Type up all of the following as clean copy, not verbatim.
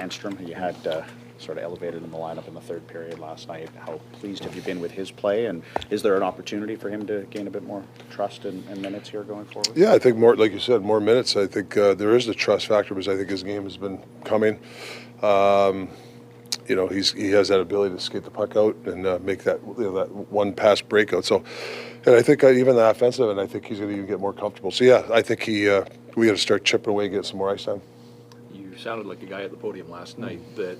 Enstrom. He had sort of elevated in the lineup in the third period last night. How pleased have you been with his play, and is there an opportunity for him to gain a bit more trust and minutes here going forward? Yeah, I think more, like you said, more minutes. I think there is the trust factor because I think his game has been coming. You know, he has that ability to skate the puck out and make that that one pass breakout. So, and I think even the offensive, and I think he's going to even get more comfortable. So yeah, I think we got to start chipping away and get some more ice time. You sounded like a guy at the podium last night that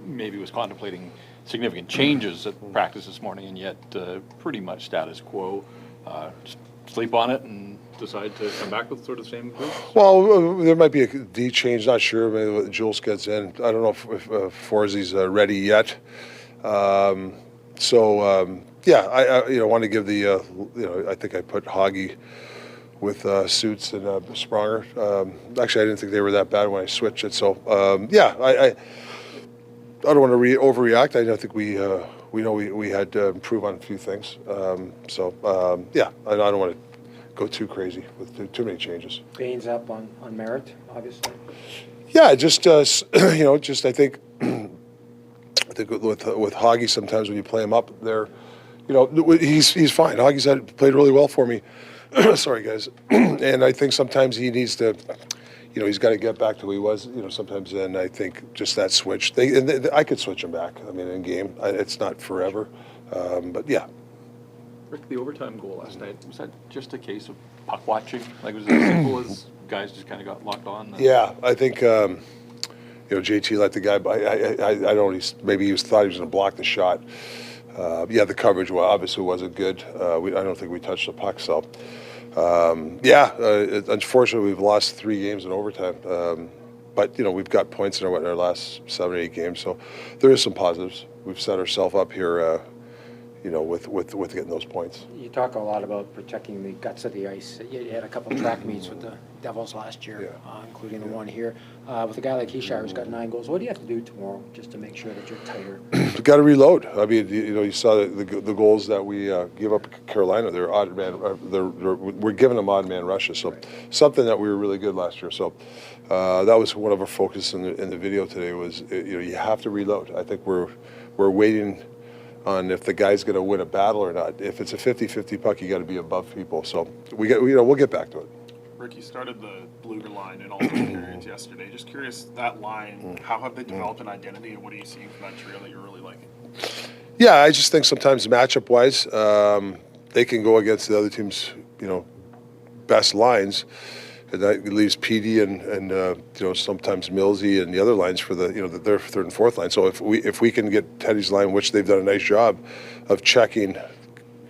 maybe was contemplating significant changes at practice this morning, and yet pretty much status quo. Sleep on it and decide to come back with sort of the same group? Well, there might be a D change. Not sure. Maybe Jules gets in. I don't know if Forsey's ready yet. Yeah, I want to give the I think I put Hoggy with Suits and Spronger. Actually, I didn't think they were that bad when I switched it. So yeah, I don't want to overreact. I think we know we had to improve on a few things. Yeah, I don't want to go too crazy with too many changes. Baines up on merit, obviously. Yeah, just I think with Hoggy sometimes when you play him up there, he's fine. Hoggy's played really well for me. Sorry guys, and I think sometimes he needs to. He's got to get back to who he was. Sometimes then I think just that switch. I could switch him back. I mean, in game, it's not forever, but yeah. Rick, the overtime goal last night, was that just a case of puck watching? Like, was it as simple as guys just kind of got locked on? Yeah, I think JT let the guy. I don't. Maybe he thought he was going to block the shot. Yeah, the coverage obviously wasn't good. I don't think we touched the puck. So. Unfortunately, we've lost 3 games in overtime, but we've got points in our last 7 or 8 games, so there is some positives. We've set ourselves up here, with getting those points. You talk a lot about protecting the guts of the ice. You had a couple of track meets with the Devils last year, including the one here. With a guy like Hishire who's got 9 goals, what do you have to do tomorrow just to make sure that you're tighter? We've got to reload. I mean, you saw the goals that we give up at Carolina. They're odd man. We're giving them odd man rushes. So something that we were really good last year. So that was one of our focus in the video today. Was you have to reload. I think we're waiting on if the guy's going to win a battle or not. If it's a 50-50 puck, you got to be above people. So we'll get back to it. Rick, you started the Bluger line in all those periods yesterday. Just curious, that line, how have they developed an identity, and what are you seeing from that trio that you're really liking? Yeah, I just think sometimes matchup-wise, they can go against the other team's, best lines. And that leaves PD and sometimes Millsy and the other lines for their third and fourth line. So if we can get Teddy's line, which they've done a nice job of checking,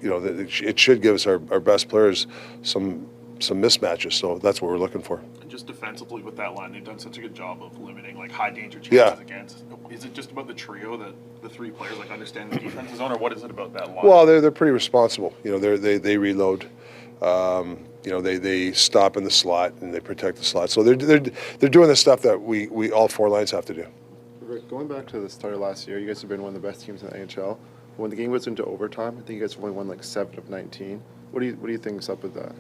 it should give us our best players some mismatches. So that's what we're looking for. And just defensively with that line, they've done such a good job of limiting high danger chances against. Is it just about the trio that the 3 players understand the defensive zone, or what is it about that line? Well, they're pretty responsible. They reload. They stop in the slot and they protect the slot. So they're doing the stuff that we all 4 lines have to do. Rick, going back to the start of last year, you guys have been one of the best teams in the NHL. When the game goes into overtime, I think you guys only won 7 of 19. What do you think's up with that?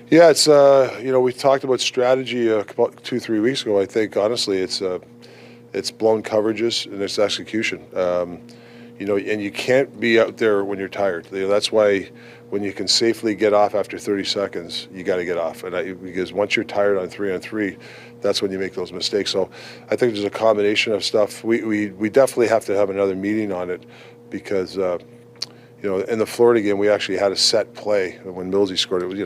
Yeah, it's we talked about strategy about 2-3 weeks ago. I think honestly, it's blown coverages and it's execution. And you can't be out there when you're tired. That's why when you can safely get off after 30 seconds, you got to get off. Because once you're tired on 3-on-3, that's when you make those mistakes. So I think there's a combination of stuff. We definitely have to have another meeting on it because, in the Florida game, we actually had a set play. When Millsy scored, it was,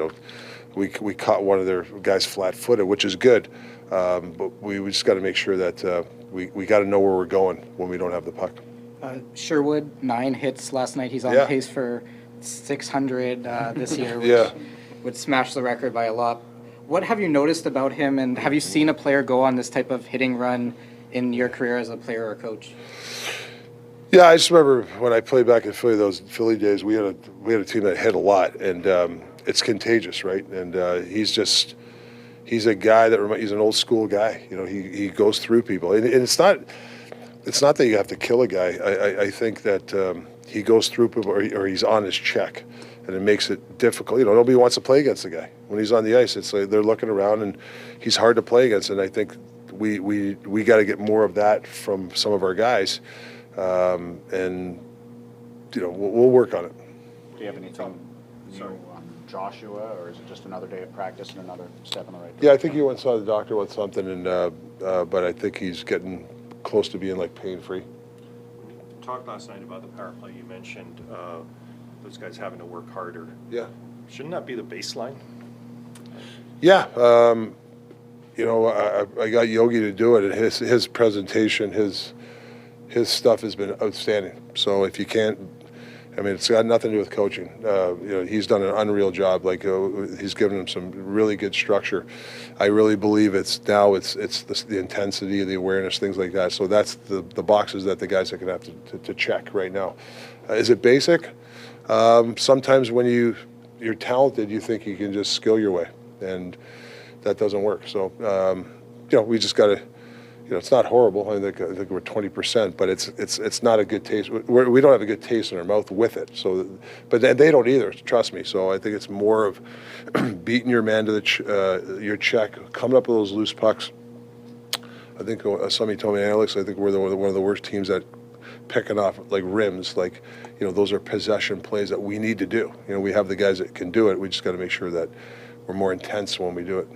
we caught one of their guys flat-footed, which is good. But we just got to make sure that we got to know where we're going when we don't have the puck. Sherwood, 9 hits last night. He's on pace for 600 this year, which would smash the record by a lot. What have you noticed about him, and have you seen a player go on this type of hitting run in your career as a player or coach? Yeah, I just remember when I played back in Philly, those Philly days, we had a team that hit a lot, and it's contagious, right? And he's a guy that he's an old school guy. He goes through people, and it's not that you have to kill a guy. I think that he goes through people or he's on his check, and it makes it difficult. Nobody wants to play against the guy. When he's on the ice, it's like they're looking around, and he's hard to play against. And I think we got to get more of that from some of our guys, and we'll work on it. Do you have anything new on Joshua, or is it just another day of practice and another step in the right direction? Yeah, I think he went and saw the doctor with something, and but I think he's getting close to being like pain-free. Talked last night about the power play. You mentioned those guys having to work harder. Yeah. Shouldn't that be the baseline? Yeah. I got Yogi to do it, and his presentation, his stuff has been outstanding. So if you can't, it's got nothing to do with coaching. He's done an unreal job. Like he's given him some really good structure. I really believe it's the intensity, the awareness, things like that. So that's the boxes that the guys are going to have to check right now. Is it basic? Sometimes when you're talented, you think you can just skill your way, and that doesn't work. So we just got to. It's not horrible. I think we're 20%, but it's not a good taste. We don't have a good taste in our mouth with it. So, but they don't either. Trust me. So I think it's more of beating your man to your check, coming up with those loose pucks. I think somebody told me, Alex, I think we're one of the worst teams at picking off like rims. Like those are possession plays that we need to do. We have the guys that can do it. We just got to make sure that we're more intense when we do it.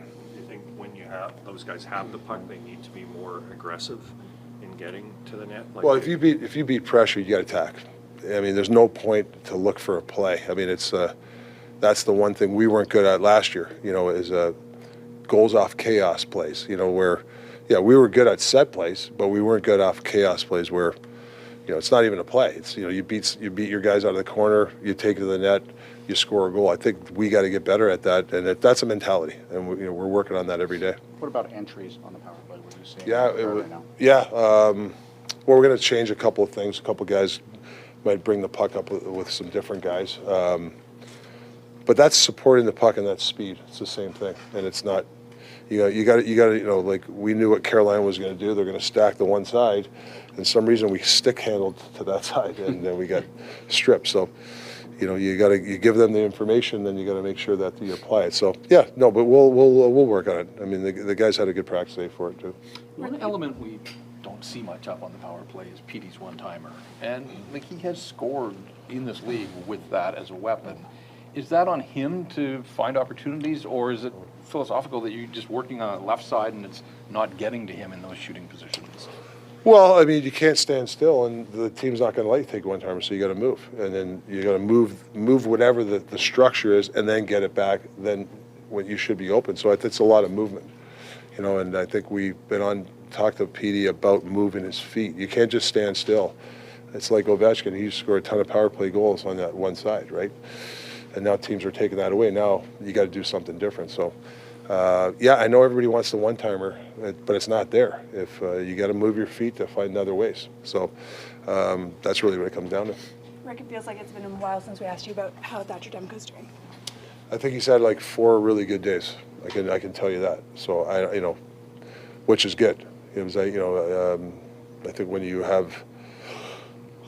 Those guys have the puck, they need to be more aggressive in getting to the net? Well, if you beat pressure, you got to attack. There's no point to look for a play. It's that's the one thing we weren't good at last year. Is goals off chaos plays. Where we were good at set plays, but we weren't good off chaos plays where it's not even a play. It's you beat your guys out of the corner, you take it to the net, you score a goal. I think we got to get better at that, and that's a mentality, and we're working on that every day. What about entries on the power play? What are you seeing? Well, we're going to change a couple of things. A couple of guys might bring the puck up with some different guys, but that's supporting the puck and that's speed. It's the same thing, and it's not. You got to like we knew what Carolina was going to do. They're going to stack the one side, and some reason we stick handled to that side, and then we got stripped. So. You give them the information, then you got to make sure that you apply it. So but we'll work on it. The guys had a good practice day for it too. One element we don't see much up on the power play is Petey's one-timer, and he has scored in this league with that as a weapon. Is that on him to find opportunities, or is it philosophical that you're just working on the left side and it's not getting to him in those shooting positions? Well, you can't stand still, and the team's not going to let you take one-timer, so you got to move, and then you got to move whatever the structure is, and then get it back. Then when you should be open, so it's a lot of movement, And I think we've been talked to Petey about moving his feet. You can't just stand still. It's like Ovechkin; he scored a ton of power play goals on that one side, right? And now teams are taking that away. Now you got to do something different. So. I know everybody wants the one-timer, but it's not there. If you got to move your feet to find other ways. So that's really what it comes down to. Rick, it feels like it's been a while since we asked you about how Thatcher Demko's doing. I think he's had like 4 really good days. I can tell you that. So which is good. It was I think when you have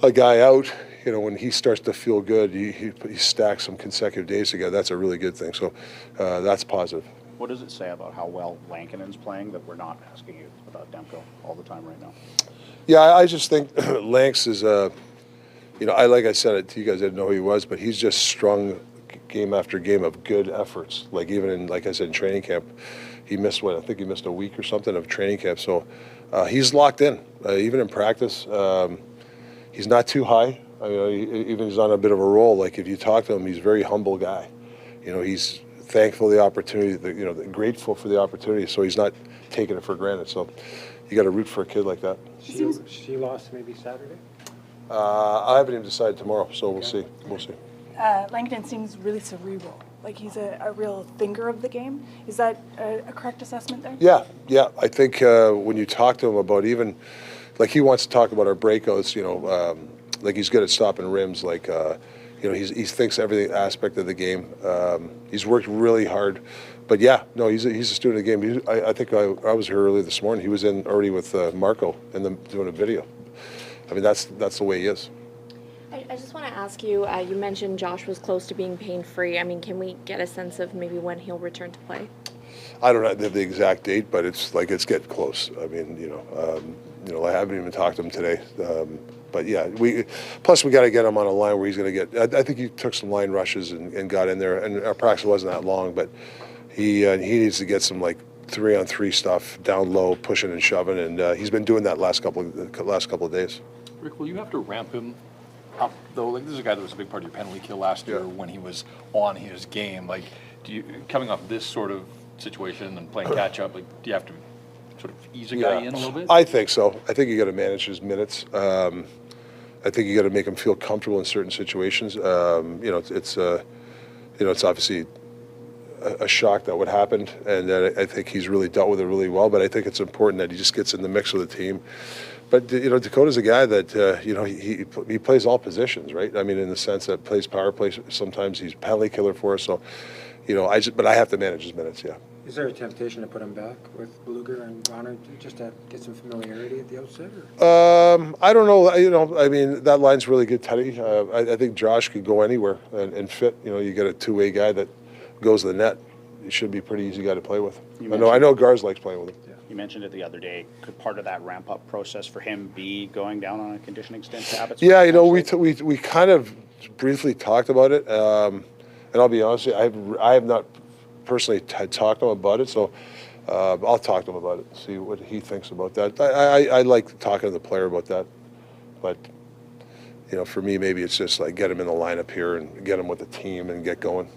a guy out, when he starts to feel good, he stacks some consecutive days together. That's a really good thing. So that's positive. What does it say about how well Lankinen's playing that we're not asking you about Demko all the time right now? Yeah, I just think Lanks is like I said it to you guys, I didn't know who he was, but he's just strung game after game of good efforts. Like even in, like I said, in training camp, he missed I think he missed a week or something of training camp. So he's locked in. Even in practice, he's not too high. Even he's on a bit of a roll. Like if you talk to him, he's a very humble guy. He's thankful for the opportunity, grateful for the opportunity, so he's not taking it for granted. So you got to root for a kid like that. She lost maybe Saturday? I haven't even decided tomorrow, so we'll see. We'll see. Lankinen seems really cerebral. Like he's a real thinker of the game. Is that a correct assessment there? Yeah. I think when you talk to him about even, like he wants to talk about our breakouts, like he's good at stopping rims, like he thinks every aspect of the game. He's worked really hard, but he's a student of the game. I think I was here earlier this morning. He was in already with Marco and them doing a video. That's the way he is. I just want to ask you. You mentioned Josh was close to being pain-free. Can we get a sense of maybe when he'll return to play? I don't have the exact date, but it's getting close. I mean, I haven't even talked to him today. But yeah, we got to get him on a line where he's going to get. I think he took some line rushes and got in there, and our practice wasn't that long, but he needs to get some 3-on-3 stuff down low, pushing and shoving, and he's been doing that last couple of days. Rick, will you have to ramp him up though? This is a guy that was a big part of your penalty kill last year when he was on his game. Do you, coming off this sort of situation and playing catch up, do you have to sort of ease a guy in a little bit? I think so. I think you got to manage his minutes. I think you got to make him feel comfortable in certain situations. It's obviously a shock that would happen, and I think he's really dealt with it really well. But I think it's important that he just gets in the mix with the team. But Dakota's a guy that he plays all positions, right? I mean, in the sense that plays power play. Sometimes he's penalty killer for us. So, but I have to manage his minutes. Yeah. Is there a temptation to put him back with Bluger and Bonner just to get some familiarity at the outset? I don't know. I mean, that line's really good, Teddy. I think Josh could go anywhere and fit. You get a two-way guy that goes to the net. He should be a pretty easy guy to play with. I know Garz likes playing with him. Yeah. You mentioned it the other day. Could part of that ramp-up process for him be going down on a conditioning stint to Abbotsford? Yeah, we kind of briefly talked about it, and I'll be honest with you, I have not personally had talked to him about it, so I'll talk to him about it and see what he thinks about that. I like talking to the player about that, but for me, maybe it's just get him in the lineup here and get him with the team and get going.